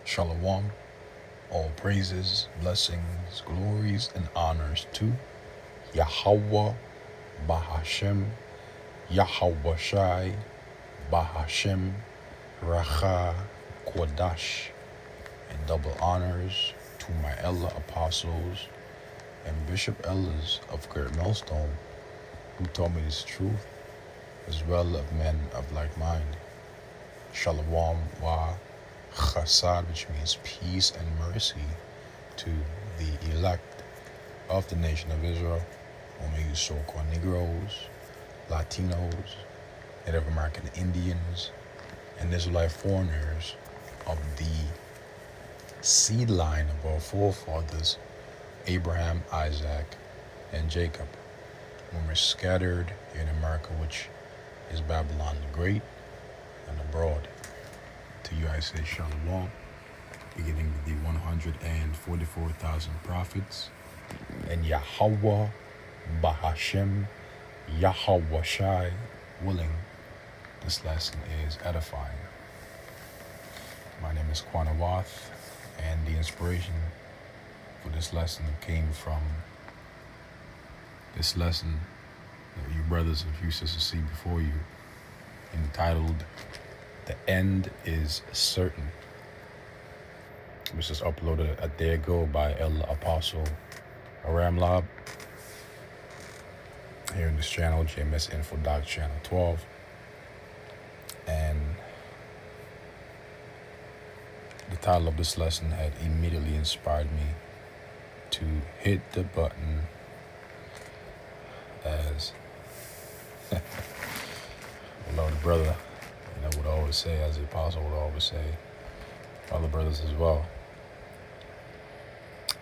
Shalom, all praises, blessings, glories, and honors to Yahweh Bahashem, Yahweh Shai, Bahashem, Racha, Kodash, and double honors to my elder apostles and bishop elders of Great Millstone who taught me this truth, as well of men of like mind. Shalom wa chasad, which means peace and mercy to the elect of the nation of Israel, only you so-called Negroes, Latinos, Native American Indians, and Israelite foreigners of the seed line of our forefathers, Abraham, Isaac, and Jacob, when we're scattered here in America, which is Babylon the Great, and abroad. To you I say Shalom, beginning with the 144,000 prophets, and Yahweh Bahashem, Yahweh Shai, willing, this lesson is edifying. My name is Quanawath, and the inspiration for this lesson came from this lesson that you brothers and you sisters see before you, entitled "The End is Certain," which was uploaded a day ago by El Apostle Aram Lab here in this channel, JMS Info Doc Channel 12. And the title of this lesson had immediately inspired me to hit the button, as the Lord brother, would always say, as the apostle would always say, other brothers as well.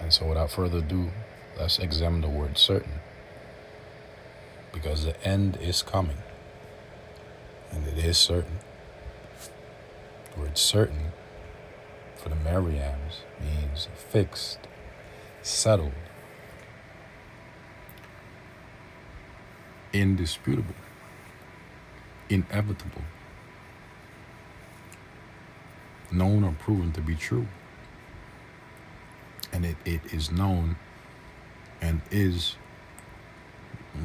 And so without further ado, let's examine the word certain, because the end is coming, and it is certain. The word certain for the Merriams means fixed, settled, indisputable, inevitable, known or proven to be true. And it is known and is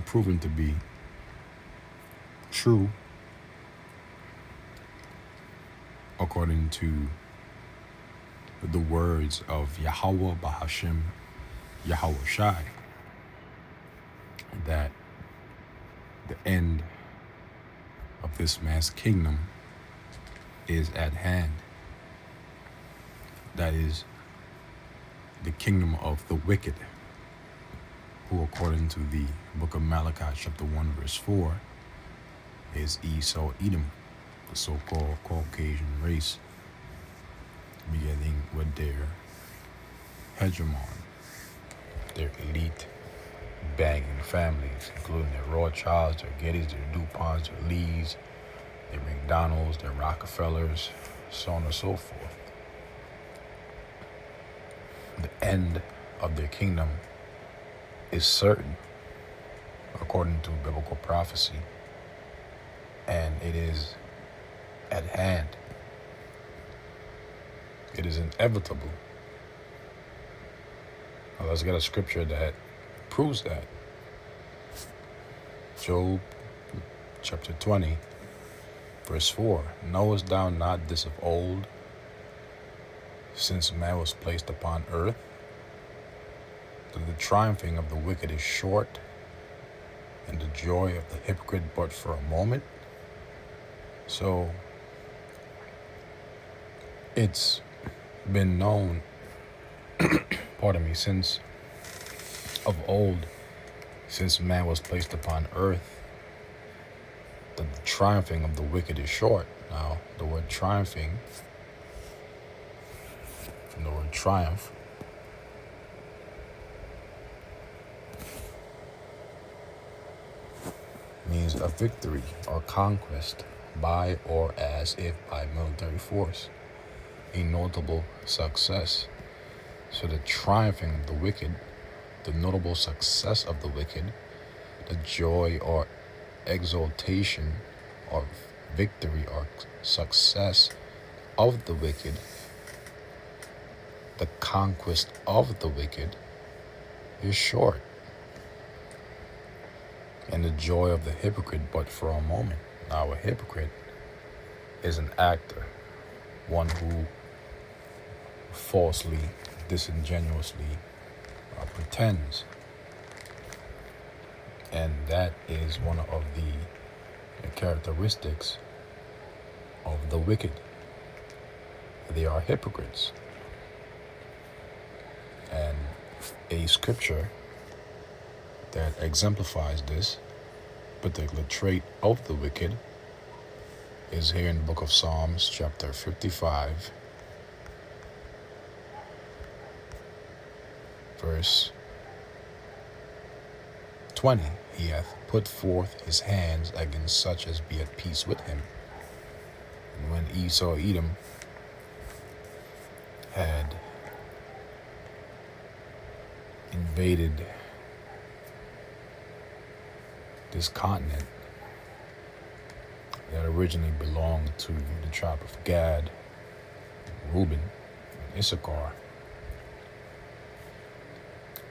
proven to be true according to the words of Yahweh Bahashem, Yahweh Shai, that the end of this man's kingdom is at hand. That is the kingdom of the wicked, who according to the book of Malachi chapter 1 verse 4 is Esau Edom, the so-called Caucasian race, beginning with their hegemon, their elite banging families, including their Rothschilds, their Gettys, their DuPonts, their Lees, their McDonald's, their Rockefellers, so on and so forth. The end of their kingdom is certain according to biblical prophecy, and it is at hand. It is inevitable. Now let's get a scripture that proves that. Job chapter 20 verse 4, knowest thou not this of old, since man was placed upon earth, that the triumphing of the wicked is short, and the joy of the hypocrite but for a moment? So it's been known, since of old, since man was placed upon earth, that the triumphing of the wicked is short. Now, the word triumphing, from the word triumph, means a victory or conquest by or as if by military force, a notable success. So the triumphing of the wicked, the notable success of the wicked, the joy or exaltation or victory or success of the wicked the conquest of the wicked is short, and the joy of the hypocrite but for a moment. Now, a hypocrite is an actor, one who falsely, disingenuously pretends. And that is one of the characteristics of the wicked. They are hypocrites. And a scripture that exemplifies this particular trait of the wicked is here in the book of Psalms, chapter 55, verse 20. He hath put forth his hands against such as be at peace with him. And when Esau, Edom, had invaded this continent that originally belonged to the tribe of Gad, Reuben, and Issachar,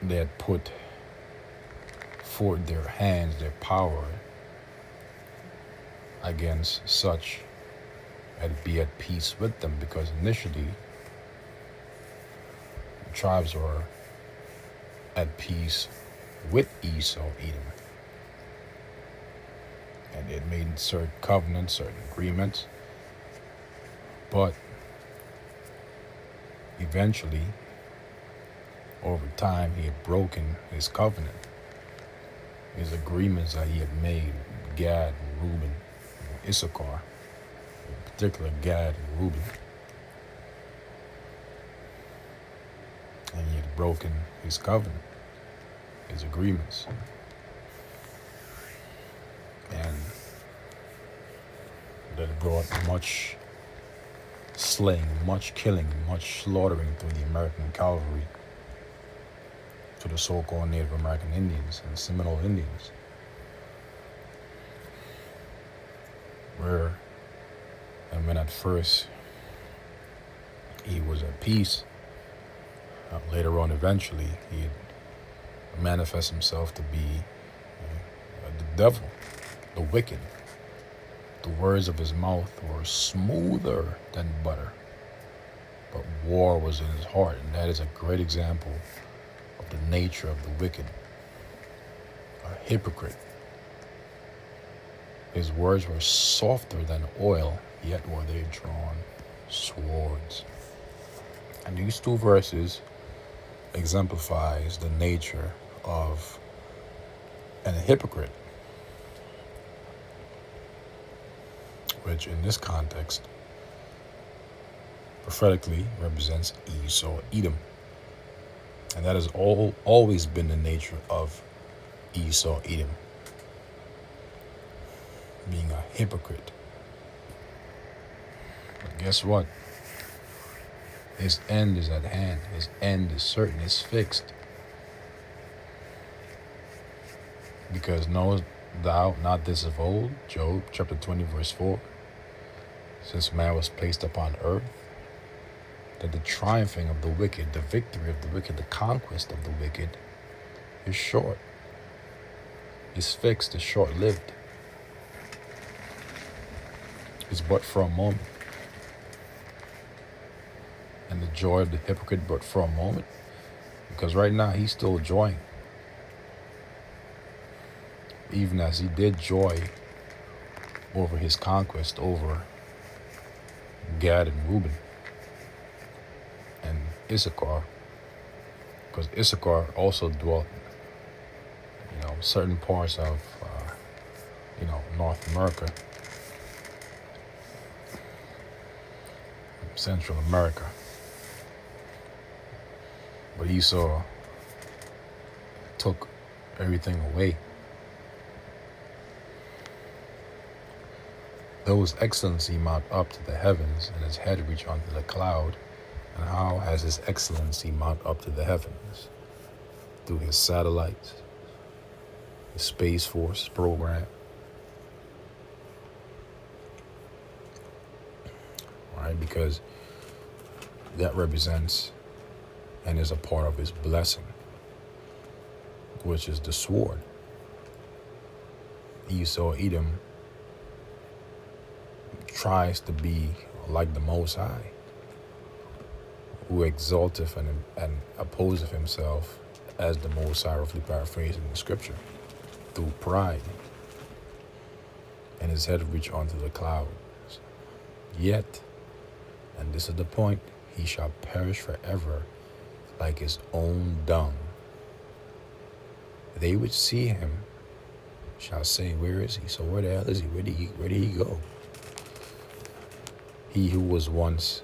they had put forth their hands, their power, against such as be at peace with them, because initially the tribes were at peace with Esau, Edom. And it made certain covenants, certain agreements. But eventually, over time, he had broken his covenant, his agreements that he had made with Gad and Reuben and Issachar, in particular Gad and Reuben. And he had broken his covenant, his agreements. And that brought much slaying, much killing, much slaughtering through the American cavalry to the so-called Native American Indians and Seminole Indians, and when at first he was at peace, later on eventually he had manifest himself to be the devil, the wicked. The words of his mouth were smoother than butter, but war was in his heart. And that is a great example of the nature of the wicked, a hypocrite. His words were softer than oil, yet were they drawn swords. And these two verses exemplifies the nature of a hypocrite, which in this context prophetically represents Esau, Edom. And that has always been the nature of Esau, Edom, being a hypocrite. But guess what? His end is at hand. His end is certain. It's fixed. Because knowest thou not this of old? Job chapter 20 verse 4. Since man was placed upon earth, that the triumphing of the wicked, the victory of the wicked, the conquest of the wicked is short. It's fixed. It's short-lived. It's but for a moment. And the joy of the hypocrite but for a moment, because right now he's still enjoying, even as he did joy over his conquest over Gad and Reuben and Issachar, because Issachar also dwelt, certain parts of, North America, Central America. But Esau took everything away. Though his excellency mount up to the heavens, and his head reach unto the cloud, and how has his excellency mount up to the heavens? Through his satellites, the Space Force program. Right? Because that represents and is a part of his blessing, which is the sword. Esau, Edom, tries to be like the Most High, who exalteth and opposeth himself as the Most High, roughly paraphrasing the scripture, through pride, and his head reach unto the clouds. Yet, and this is the point, he shall perish forever like his own dung. They which see him shall say, where is he? So where the hell is he? Where did he go? He who was once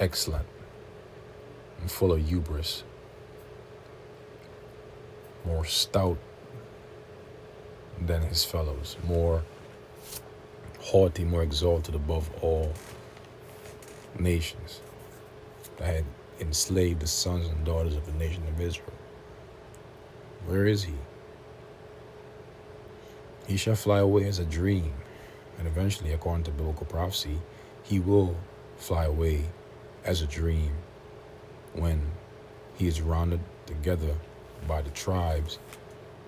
excellent and full of hubris, more stout than his fellows, more haughty, more exalted above all nations, that had enslaved the sons and daughters of the nation of Israel. Where is he? He shall fly away as a dream, and eventually, according to biblical prophecy, he will fly away as a dream when he is rounded together by the tribes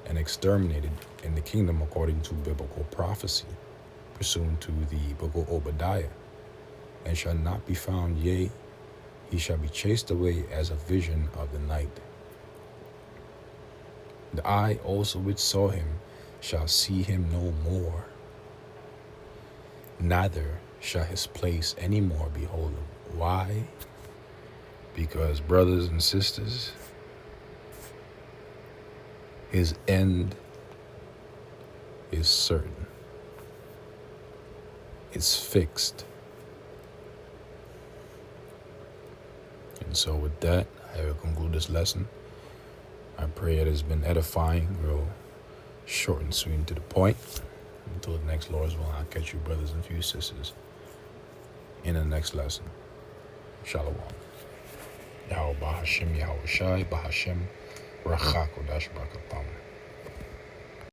and exterminated in the kingdom according to biblical prophecy, pursuant to the book of Obadiah, and shall not be found, yea, he shall be chased away as a vision of the night. The eye also which saw him shall see him no more, neither shall his place any more behold him. Why? Because, brothers and sisters, his end is certain. It's fixed. And so with that, I will conclude this lesson. I pray it has been edifying, real short and sweet and to the point. Until the next Lord's will, I'll catch you, brothers and few sisters, in the next lesson. Shalom. Yahweh Bahashem, Yahweh Shai, Bahashem, Rachakodash Bakatam.